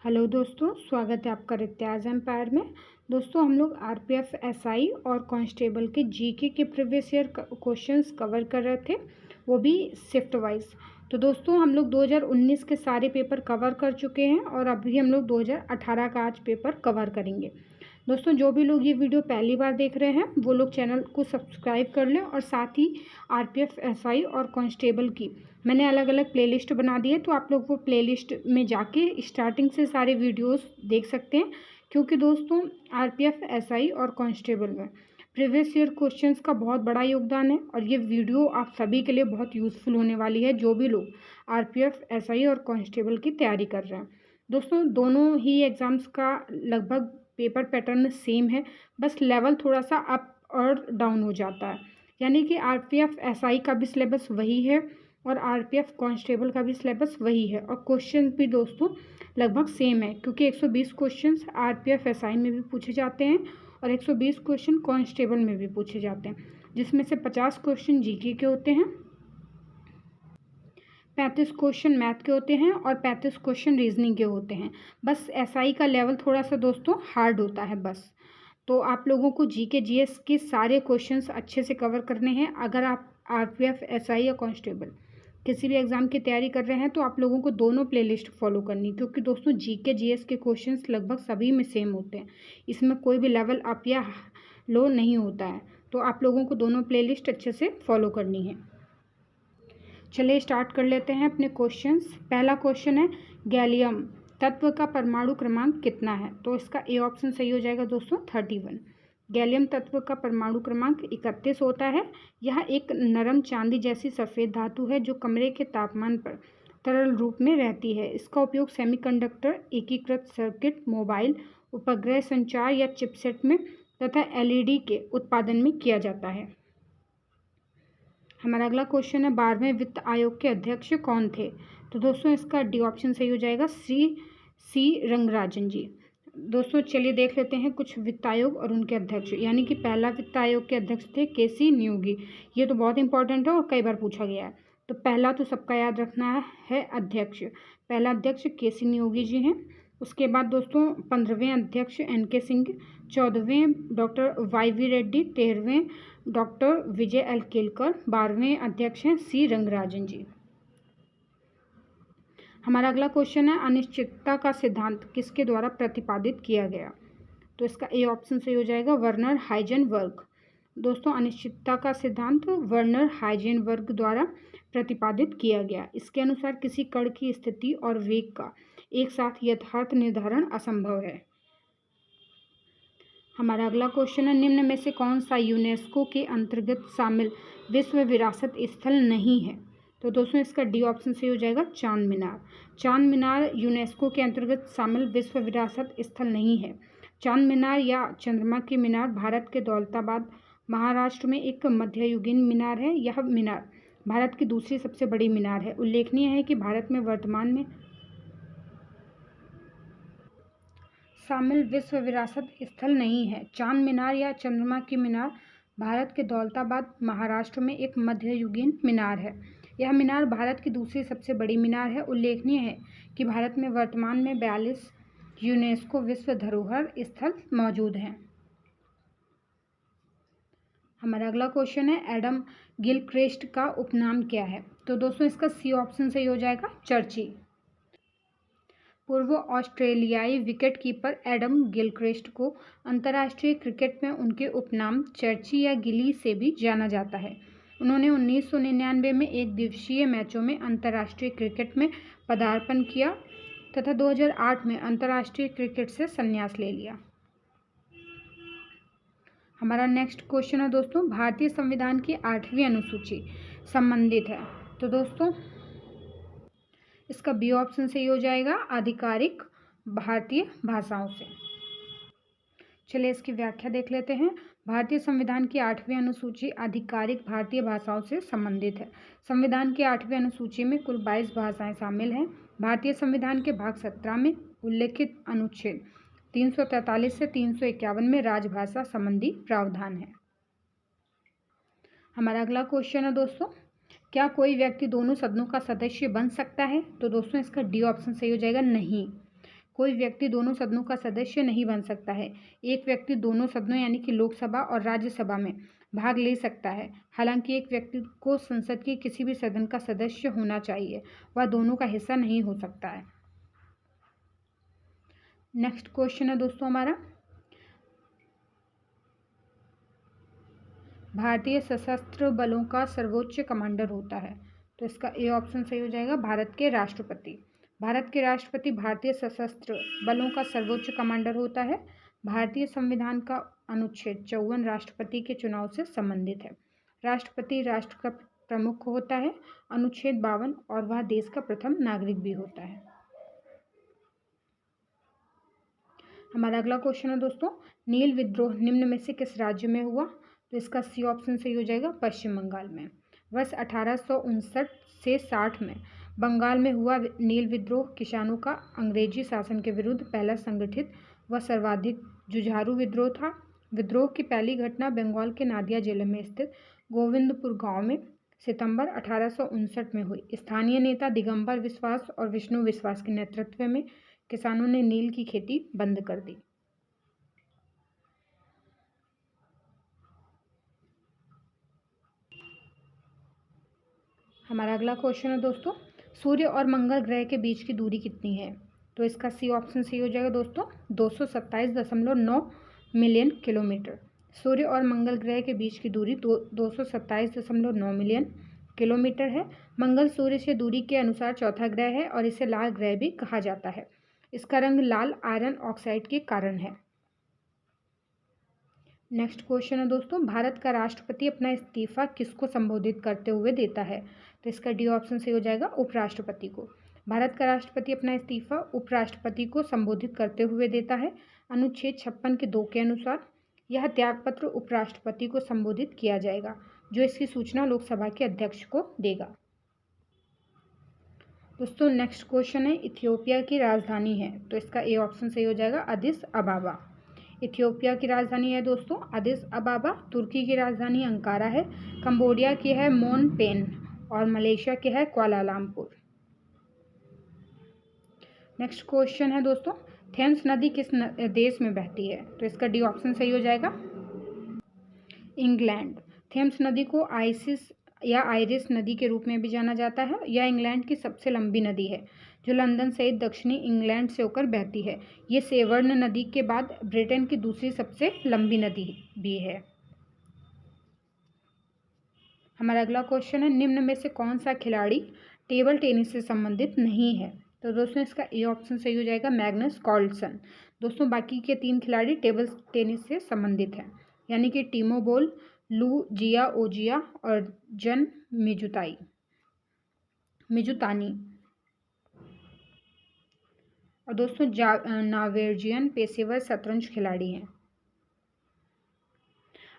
Hello दोस्तों, स्वागत है आपका रित्याज एम्पायर में। दोस्तों, हम लोग आरपीएफ एसआई और कांस्टेबल के जीके के प्रीवियस ईयर क्वेश्चंस कवर कर रहे थे, वो भी शिफ्ट वाइज। तो दोस्तों, हम लोग 2019 के सारे पेपर कवर कर चुके हैं और अभी हम लोग 2018 का आज पेपर कवर करेंगे। दोस्तों, जो भी लोग ये वीडियो पहली बार देख रहे हैं वो लोग चैनल को सब्सक्राइब कर लें और साथ ही आरपीएफ एसआई और कांस्टेबल की मैंने अलग अलग प्लेलिस्ट बना दी है, तो आप लोग वो प्लेलिस्ट में जाके स्टार्टिंग से सारे वीडियोस देख सकते हैं। क्योंकि दोस्तों, आरपीएफ एसआई और कांस्टेबल में प्रीवियस ईयर क्वेश्चंस का बहुत बड़ा योगदान है और ये वीडियो आप सभी के लिए बहुत यूज़फुल होने वाली है, जो भी लोग आरपीएफ एसआई और कांस्टेबल की तैयारी कर रहे हैं। दोस्तों, दोनों ही एग्ज़ाम्स का लगभग पेपर पैटर्न सेम है, बस लेवल थोड़ा सा अप और डाउन हो जाता है। यानी कि आरपीएफ एसआई का भी सिलेबस वही है और आरपीएफ कांस्टेबल का भी सिलेबस वही है और क्वेश्चन भी दोस्तों लगभग सेम है, क्योंकि 120 क्वेश्चंस आरपीएफ एसआई में भी पूछे जाते हैं और 120 क्वेश्चन कांस्टेबल में भी पूछे जाते हैं, जिसमें से 50 क्वेश्चन जीके के होते हैं, 35 क्वेश्चन मैथ के होते हैं और 35 क्वेश्चन रीजनिंग के होते हैं। बस एसआई का लेवल थोड़ा सा दोस्तों हार्ड होता है बस। तो आप लोगों को जीके जीएस के सारे क्वेश्चंस अच्छे से कवर करने हैं। अगर आप आरपीएफ एसआई या कांस्टेबल किसी भी एग्ज़ाम की तैयारी कर रहे हैं तो आप लोगों को दोनों प्लेलिस्ट फॉलो करनी, क्योंकि दोस्तों जीके जीएस के क्वेश्चंस लगभग सभी में सेम होते हैं, इसमें कोई भी लेवल अप या लो नहीं होता है। तो आप लोगों को दोनों प्लेलिस्ट अच्छे से फॉलो करनी है। चलिए स्टार्ट कर लेते हैं अपने क्वेश्चंस। पहला क्वेश्चन है, गैलियम तत्व का परमाणु क्रमांक कितना है? तो इसका ए ऑप्शन सही हो जाएगा दोस्तों, 31। गैलियम तत्व का परमाणु क्रमांक 31 होता है। यह एक नरम चांदी जैसी सफ़ेद धातु है जो कमरे के तापमान पर तरल रूप में रहती है। इसका उपयोग सेमीकंडक्टर, एकीकृत सर्किट, मोबाइल, उपग्रह संचार या चिपसेट में तथा एलईडी के उत्पादन में किया जाता है। हमारा अगला क्वेश्चन है, 12वें वित्त आयोग के अध्यक्ष कौन थे? तो दोस्तों इसका डी ऑप्शन सही हो जाएगा, सी रंगराजन जी। दोस्तों चलिए देख लेते हैं कुछ वित्त आयोग और उनके अध्यक्ष। यानी कि पहला वित्त आयोग के अध्यक्ष थे केसी नियोगी। ये तो बहुत इंपॉर्टेंट है और कई बार पूछा गया है। तो पहला तो सबका याद रखना है अध्यक्ष। पहला अध्यक्ष केसी नियोगी जी हैं। उसके बाद दोस्तों 15वें अध्यक्ष एन.के. सिंह, 14वें डॉक्टर वाई.वी. रेड्डी, 13वें डॉक्टर विजय एल केलकर, 12वें अध्यक्ष हैं सी रंगराजन जी। हमारा अगला क्वेश्चन है, अनिश्चितता का सिद्धांत किसके द्वारा प्रतिपादित किया गया? तो इसका ए ऑप्शन सही हो जाएगा, वर्नर हाइजेनबर्ग। दोस्तों अनिश्चितता का सिद्धांत वर्नर हाइजेनबर्ग द्वारा प्रतिपादित किया गया। इसके अनुसार किसी कण की स्थिति और वेग का एक साथ यथार्थ निर्धारण असंभव है। हमारा अगला क्वेश्चन है, निम्न में से कौन सा यूनेस्को के अंतर्गत शामिल विश्व विरासत स्थल नहीं है? तो दोस्तों इसका डी ऑप्शन सही हो जाएगा, चांद मीनार। चांद मीनार यूनेस्को के अंतर्गत शामिल विश्व विरासत स्थल नहीं है। चांद मीनार या चंद्रमा की मीनार भारत के दौलताबाद महाराष्ट्र में एक मध्ययुगीन मीनार है। यह मीनार भारत की दूसरी सबसे बड़ी मीनार है। उल्लेखनीय है कि भारत में वर्तमान में शामिल विश्व विरासत स्थल नहीं है। चांद मीनार या चंद्रमा की मीनार भारत के दौलताबाद महाराष्ट्र में एक मध्ययुगीन मीनार है। यह मीनार भारत की दूसरी सबसे बड़ी मीनार है। उल्लेखनीय है कि भारत में वर्तमान में 42 यूनेस्को विश्व धरोहर स्थल मौजूद हैं। हमारा अगला क्वेश्चन है, एडम गिलक्रिस्ट का उपनाम क्या है? तो दोस्तों इसका सी ऑप्शन सही हो जाएगा, चर्ची। पूर्व ऑस्ट्रेलियाई विकेटकीपर एडम गिलक्रिस्ट को अंतर्राष्ट्रीय क्रिकेट में उनके उपनाम चर्ची या गिली से भी जाना जाता है। उन्होंने 1999 में एक दिवसीय मैचों में अंतर्राष्ट्रीय क्रिकेट में पदार्पण किया तथा 2008 में अंतर्राष्ट्रीय क्रिकेट से संन्यास ले लिया। हमारा नेक्स्ट क्वेश्चन है दोस्तों, भारतीय संविधान की 8वीं अनुसूची संबंधित है। तो दोस्तों इसका बी ऑप्शन सही हो जाएगा, आधिकारिक भारतीय भाषाओं से। चलिए इसकी व्याख्या देख लेते हैं। भारतीय संविधान की 8वीं अनुसूची आधिकारिक भारतीय भाषाओं से संबंधित है। संविधान की 8वीं अनुसूची में कुल 22 भाषाएं शामिल हैं। भारतीय संविधान के भाग 17 में उल्लेखित अनुच्छेद 343 से 351 में राजभाषा संबंधी प्रावधान है। हमारा अगला क्वेश्चन है दोस्तों, क्या कोई व्यक्ति दोनों सदनों का सदस्य बन सकता है? तो दोस्तों इसका डी ऑप्शन सही हो जाएगा, नहीं। कोई व्यक्ति दोनों सदनों का सदस्य नहीं बन सकता है। एक व्यक्ति दोनों सदनों यानी कि लोकसभा और राज्यसभा में भाग ले सकता है। हालांकि एक व्यक्ति को संसद के किसी भी सदन का सदस्य होना चाहिए, वह दोनों का हिस्सा नहीं हो सकता है। नेक्स्ट क्वेश्चन है दोस्तों हमारा, भारतीय सशस्त्र बलों का सर्वोच्च कमांडर होता है। तो इसका ए ऑप्शन सही हो जाएगा, भारत के राष्ट्रपति। भारत के राष्ट्रपति भारतीय सशस्त्र बलों का सर्वोच्च कमांडर होता है। भारतीय संविधान का अनुच्छेद 54 राष्ट्रपति के चुनाव से संबंधित है। राष्ट्रपति राष्ट्र का प्रमुख होता है। अनुच्छेद 52 और वह देश का प्रथम नागरिक भी होता है। हमारा अगला क्वेश्चन है दोस्तों, नील विद्रोह निम्न में से किस राज्य में हुआ। तो इसका सी ऑप्शन सही हो जाएगा, पश्चिम बंगाल में। वर्ष 1859 से 60 में बंगाल में हुआ नील विद्रोह किसानों का अंग्रेजी शासन के विरुद्ध पहला संगठित व सर्वाधिक जुझारू विद्रोह था। विद्रोह की पहली घटना बंगाल के नादिया जिले में स्थित गोविंदपुर गांव में सितंबर 1859 में हुई। स्थानीय नेता दिगंबर विश्वास और विष्णु विश्वास के नेतृत्व में किसानों ने नील की खेती बंद कर दी। हमारा अगला क्वेश्चन है दोस्तों, सूर्य और मंगल ग्रह के बीच की दूरी कितनी है। तो इसका सी ऑप्शन सही हो जाएगा दोस्तों, 227.9 मिलियन किलोमीटर। सूर्य और मंगल ग्रह के बीच की दूरी 227.9 मिलियन किलोमीटर है। मंगल सूर्य से दूरी के अनुसार चौथा ग्रह है और इसे लाल ग्रह भी कहा जाता है। इसका रंग लाल आयरन ऑक्साइड के कारण है। नेक्स्ट क्वेश्चन है दोस्तों, भारत का राष्ट्रपति अपना इस्तीफा किसको संबोधित करते हुए देता है। तो इसका डी ऑप्शन सही हो जाएगा, उपराष्ट्रपति को। भारत का राष्ट्रपति अपना इस्तीफा उपराष्ट्रपति को संबोधित करते हुए देता है। अनुच्छेद 56 के 2 के अनुसार यह त्यागपत्र उपराष्ट्रपति को संबोधित किया जाएगा, जो इसकी सूचना लोकसभा के अध्यक्ष को देगा। दोस्तों नेक्स्ट क्वेश्चन है, इथियोपिया की राजधानी है। तो इसका ए ऑप्शन सही हो जाएगा, अदिस अबाबा। इथियोपिया की राजधानी है दोस्तों अदिस अबाबा। तुर्की की राजधानी अंकारा है। कंबोडिया की है मोन पेन और मलेशिया की है कुआलालंपुर। नेक्स्ट क्वेश्चन है दोस्तों, थेम्स नदी किस देश में बहती है। तो इसका डी ऑप्शन सही हो जाएगा, इंग्लैंड। थेम्स नदी को आइसिस या आयरिस नदी के रूप में भी जाना जाता है। यह इंग्लैंड की सबसे लंबी नदी है, जो लंदन सहित दक्षिणी इंग्लैंड से होकर बहती है। ये सेवर्न नदी के बाद ब्रिटेन की दूसरी सबसे लंबी नदी भी है। हमारा अगला क्वेश्चन है, निम्न में से कौन सा खिलाड़ी टेबल टेनिस से संबंधित नहीं है। तो दोस्तों इसका ए ऑप्शन सही हो जाएगा, मैग्नस कार्लसन। दोस्तों बाकी के 3 खिलाड़ी टेबल टेनिस से संबंधित हैं, यानी कि टीमो बोल, लू जिया ओजिया और जन मिजुतानी। और दोस्तों नॉर्वेजियन पेशेवर शतरंज खिलाड़ी हैं।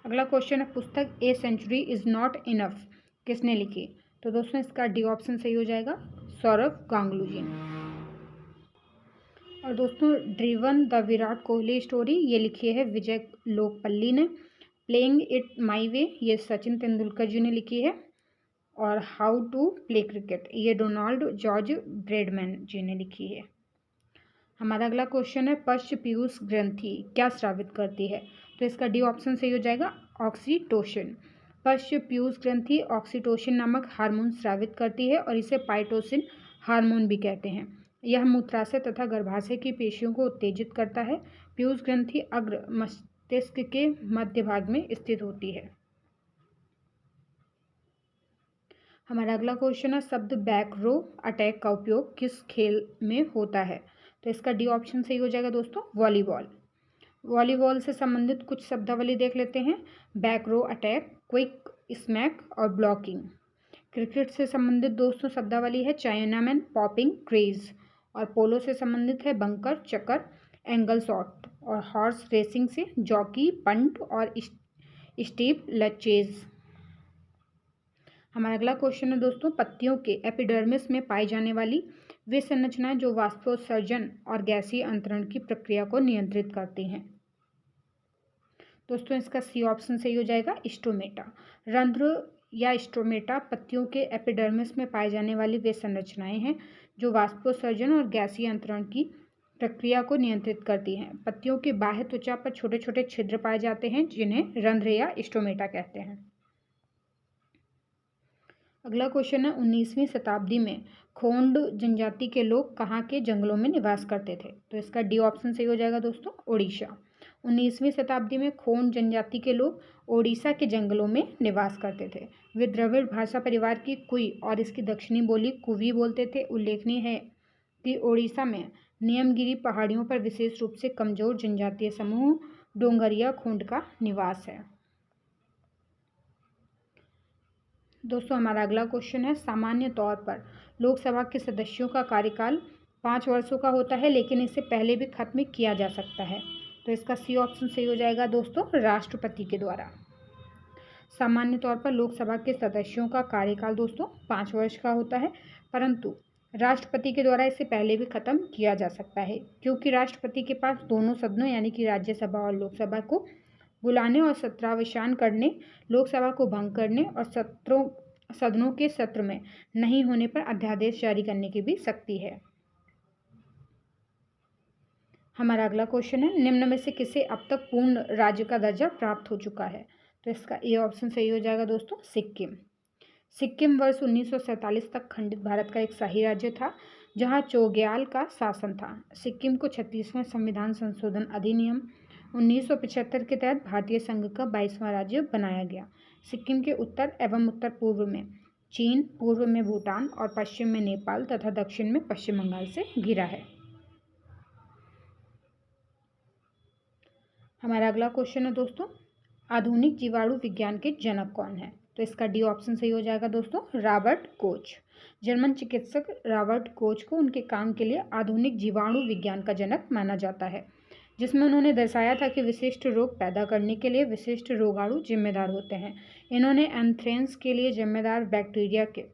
अगला क्वेश्चन है, पुस्तक a century is not enough किसने लिखी। तो दोस्तों इसका डी ऑप्शन सही हो जाएगा, सौरभ गांगुली जी। और दोस्तों driven the Virat Kohli story ये लिखी है विजय लोकपल्ली ने। प्लेइंग इट माई वे ये सचिन तेंदुलकर जी ने लिखी है। और हाउ टू प्ले क्रिकेट ये डोनाल्ड जॉर्ज ब्रेडमैन जी ने लिखी है। हमारा अगला क्वेश्चन है, पश्च पीयूष ग्रंथि क्या स्रावित करती है। तो इसका डी ऑप्शन सही हो जाएगा, ऑक्सीटोसिन। पश्च पीयूष ग्रंथि ऑक्सीटोसिन नामक हार्मोन स्रावित करती है और इसे पाइटोसिन हार्मोन भी कहते हैं। यह मूत्राशय तथा गर्भाशय की पेशियों को उत्तेजित करता है। पीयूष ग्रंथि अग्र मस्तिष्क के मध्य भाग में स्थित होती है। हमारा अगला क्वेश्चन है, शब्द बैक रो अटैक का उपयोग किस खेल में होता है। तो इसका डी ऑप्शन सही हो जाएगा दोस्तों, वॉलीबॉल। वॉलीबॉल से संबंधित कुछ शब्दावली देख लेते हैं, बैक रो अटैक, क्विक स्मैक और ब्लॉकिंग। क्रिकेट से संबंधित दोस्तों शब्दावली है चाइनामैन, पॉपिंग, क्रेज। और पोलो से संबंधित है बंकर, चक्कर, एंगल शॉट। और हॉर्स रेसिंग से जॉकी, पंट और स्टीप लचेज। हमारा अगला क्वेश्चन है दोस्तों, पत्तियों के एपिडर्मिस में पाई जाने वाली वे संरचनाएं जो वाष्पोत्सर्जन और गैसीय अंतरण की प्रक्रिया को नियंत्रित करती हैं। दोस्तों इसका सी ऑप्शन सही हो जाएगा, स्टोमेटा। रंध्र या स्टोमेटा पत्तियों के एपिडर्मिस में पाई जाने वाली वे संरचनाएं हैं जो वाष्पोत्सर्जन और गैसीय अंतरण की प्रक्रिया को नियंत्रित करती हैं। पत्तियों की बाह्य त्वचा पर छोटे छोटे छिद्र पाए जाते हैं जिन्हें रंध्र या स्टोमेटा कहते हैं। अगला क्वेश्चन है 19वीं शताब्दी में खोंड जनजाति के लोग कहाँ के जंगलों में निवास करते थे? तो इसका डी ऑप्शन सही हो जाएगा दोस्तों, उड़ीसा। 19वीं शताब्दी में खोंड जनजाति के लोग ओडिशा के जंगलों में निवास करते थे। वे द्रविड़ भाषा परिवार की कुई और इसकी दक्षिणी बोली कुवी बोलते थे। उल्लेखनीय है कि ओडिशा में नियमगिरी पहाड़ियों पर विशेष रूप से कमजोर जनजातीय समूह डोंगरिया खोंड का निवास है। दोस्तों हमारा अगला क्वेश्चन है, सामान्य तौर पर लोकसभा के सदस्यों का कार्यकाल 5 वर्षों का होता है, लेकिन इसे पहले भी खत्म किया जा सकता है। तो इसका सी ऑप्शन सही हो जाएगा दोस्तों, राष्ट्रपति के द्वारा। सामान्य तौर पर लोकसभा के सदस्यों का कार्यकाल दोस्तों 5 वर्ष का होता है, परंतु राष्ट्रपति के द्वारा इसे पहले भी खत्म किया जा सकता है, क्योंकि राष्ट्रपति के पास दोनों सदनों यानी कि राज्यसभा और लोकसभा को बुलाने और सत्रावसान करने, लोकसभा को भंग करने और सदनों के सत्र में नहीं होने पर अध्यादेश जारी करने की भी शक्ति है। हमारा अगला क्वेश्चन है, निम्न में से किसे अब तक पूर्ण राज्य का दर्जा प्राप्त हो चुका है? तो इसका ए ऑप्शन सही हो जाएगा दोस्तों, सिक्किम। सिक्किम वर्ष 1947 तक खंडित भारत का एक शाही राज्य था जहां चोग्याल का शासन था। सिक्किम को 36वें संविधान संशोधन अधिनियम 1975 के तहत भारतीय संघ का 22वां राज्य बनाया गया। सिक्किम के उत्तर एवं उत्तर पूर्व में चीन, पूर्व में भूटान और पश्चिम में नेपाल तथा दक्षिण में पश्चिम बंगाल से घिरा है। हमारा अगला क्वेश्चन है दोस्तों, आधुनिक जीवाणु विज्ञान के जनक कौन है? तो इसका डी ऑप्शन सही हो जाएगा दोस्तों, रॉबर्ट कोच। जर्मन चिकित्सक रॉबर्ट कोच को उनके काम के लिए आधुनिक जीवाणु विज्ञान का जनक माना जाता है, जिसमें उन्होंने दर्शाया था कि विशिष्ट रोग पैदा करने के लिए विशिष्ट रोगाणु जिम्मेदार होते हैं। इन्होंने एंथ्रेक्स के लिए जिम्मेदार बैक्टीरिया के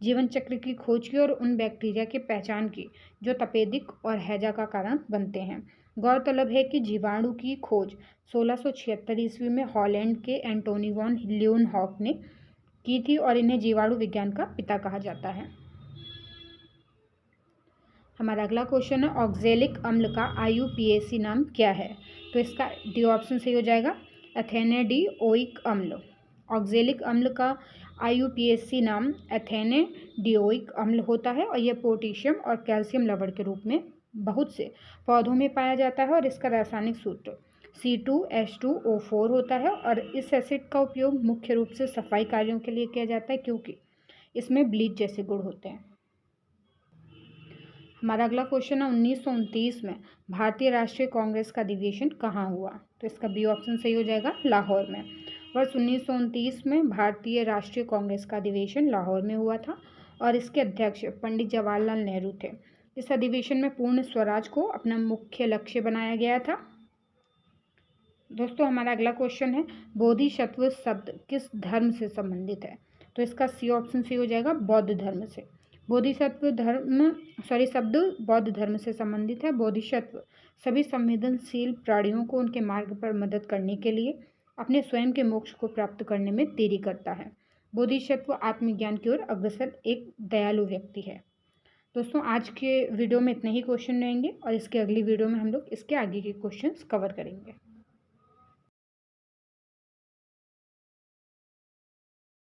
जीवन चक्र की खोज की और उन बैक्टीरिया की पहचान की जो तपेदिक और हैजा का कारण बनते हैं। गौरतलब है कि जीवाणु की खोज 1676 ईस्वी में हॉलैंड के एंटोनी वॉन ल्यूनहॉक ने की थी और इन्हें जीवाणु विज्ञान का पिता कहा जाता है। हमारा अगला क्वेश्चन है, ऑक्जेलिक अम्ल का IUPAC नाम क्या है? तो इसका डी ऑप्शन सही हो जाएगा, एथेनेडिओइक अम्ल। ऑक्जेलिक अम्ल का IUPAC नाम एथेनेडिओइक अम्ल होता है और यह पोटेशियम और कैल्शियम लवण के रूप में बहुत से पौधों में पाया जाता है और इसका रासायनिक सूत्र C2H2O4 होता है और इस एसिड का उपयोग मुख्य रूप से सफाई कार्यों के लिए किया जाता है क्योंकि इसमें ब्लीच जैसे गुण होते हैं। हमारा अगला क्वेश्चन है, 1929 में भारतीय राष्ट्रीय कांग्रेस का अधिवेशन कहाँ हुआ? तो इसका बी ऑप्शन सही हो जाएगा, लाहौर में। वर्ष 1929 में भारतीय राष्ट्रीय कांग्रेस का अधिवेशन लाहौर में हुआ था और इसके अध्यक्ष पंडित जवाहरलाल नेहरू थे। इस अधिवेशन में पूर्ण स्वराज को अपना मुख्य लक्ष्य बनाया गया था। दोस्तों हमारा अगला क्वेश्चन है, बोधिसत्व शब्द किस धर्म से संबंधित है? तो इसका सी ऑप्शन सही हो जाएगा, बौद्ध धर्म से। शब्द बौद्ध धर्म से संबंधित है। बोधिसत्व सभी संवेदनशील प्राणियों को उनके मार्ग पर मदद करने के लिए अपने स्वयं के मोक्ष को प्राप्त करने में देरी करता है। बोधिसत्व आत्मज्ञान की ओर अग्रसर एक दयालु व्यक्ति है। दोस्तों आज के वीडियो में इतने ही क्वेश्चन रहेंगे और इसके अगली वीडियो में हम लोग इसके आगे के क्वेश्चंस कवर करेंगे।